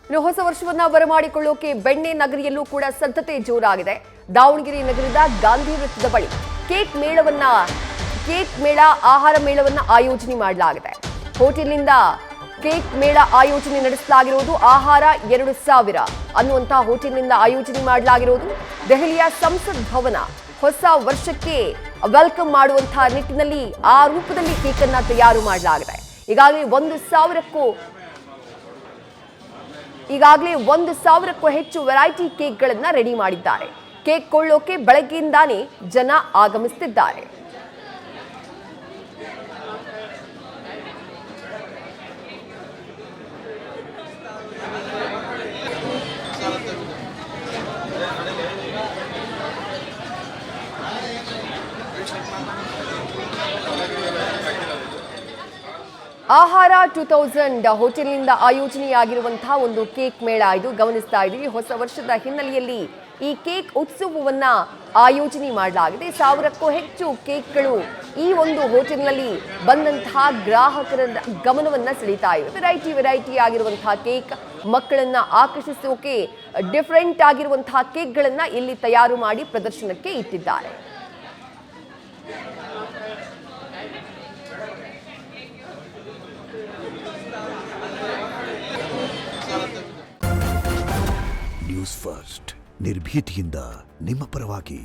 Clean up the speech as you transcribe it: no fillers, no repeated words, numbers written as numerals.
ಇನ್ನು ಹೊಸ ವರ್ಷವನ್ನ ಬರಮಾಡಿಕೊಳ್ಳೋಕೆ ಬೆಣ್ಣೆ ನಗರಿಯಲ್ಲೂ ಕೂಡ ಸಿದ್ಧತೆ ಜೋರಾಗಿದೆ. ದಾವಣಗೆರೆ ನಗರದ ಗಾಂಧಿ ವೃತ್ತದ ಬಳಿ ಕೇಕ್ ಮೇಳ ಆಹಾರ ಮೇಳವನ್ನ ಆಯೋಜನೆ ಮಾಡಲಾಗಿದೆ. ಹೋಟೆಲ್ನಿಂದ ಕೇಕ್ ಮೇಳ ಆಯೋಜನೆ ನಡೆಸಲಾಗಿರುವುದು. ಆಹಾರ 2000 ಅನ್ನುವಂಥ ಹೋಟೆಲ್ನಿಂದ ಆಯೋಜನೆ ಮಾಡಲಾಗಿರುವುದು. ದೆಹಲಿಯ ಸಂಸತ್ ಭವನ ಹೊಸ ವರ್ಷಕ್ಕೆ ವೆಲ್ಕಮ್ ಮಾಡುವಂತಹ ನಿಟ್ಟಿನಲ್ಲಿ ಆ ರೂಪದಲ್ಲಿ ಕೇಕ್ ಅನ್ನ ತಯಾರು ಮಾಡಲಾಗಿದೆ. ಈಗಾಗಲೇ 1000ಕ್ಕೂ ಹೆಚ್ಚು ವೆರೈಟಿ ಕೇಕ್ಗಳನ್ನ ರೆಡಿ ಮಾಡಿದ್ದಾರೆ. ಕೇಕ್ ಕೊಳ್ಳೋಕೆ ಬೆಳಗ್ಗೆಯಿಂದಾನೇ ಜನ ಆಗಮಿಸುತ್ತಿದ್ದಾರೆ. ಆಹಾರ 2000 ಹೋಟೆಲ್ನಿಂದ ಆಯೋಜನೆಯಾಗಿರುವಂತಹ ಒಂದು ಕೇಕ್ ಮೇಳ ಇದು ಗಮನಿಸ್ತಾ ಇದ್ದೀವಿ. ಹೊಸ ವರ್ಷದ ಹಿನ್ನೆಲೆಯಲ್ಲಿ ಈ ಕೇಕ್ ಉತ್ಸವವನ್ನ ಆಯೋಜನೆ ಮಾಡಲಾಗಿದೆ. 1000ಕ್ಕೂ ಹೆಚ್ಚು ಕೇಕ್ಗಳು ಈ ಒಂದು ಹೋಟೆಲ್ನಲ್ಲಿ ಬಂದಂತಹ ಗ್ರಾಹಕರ ಗಮನವನ್ನ ಸೆಳೀತಾ ಇವೆ. ವೆರೈಟಿ ಆಗಿರುವಂತಹ ಕೇಕ್, ಮಕ್ಕಳನ್ನ ಆಕರ್ಷಿಸೋಕೆ ಡಿಫರೆಂಟ್ ಆಗಿರುವಂತಹ ಕೇಕ್ಗಳನ್ನ ಇಲ್ಲಿ ತಯಾರು ಮಾಡಿ ಪ್ರದರ್ಶನಕ್ಕೆ ಇಟ್ಟಿದ್ದಾರೆ. ನ್ಯೂಸ್ ಫಸ್ಟ್ ನಿರ್ಭೀತಿಯಿಂದ ನಿಮ್ಮ ಪರವಾಗಿ.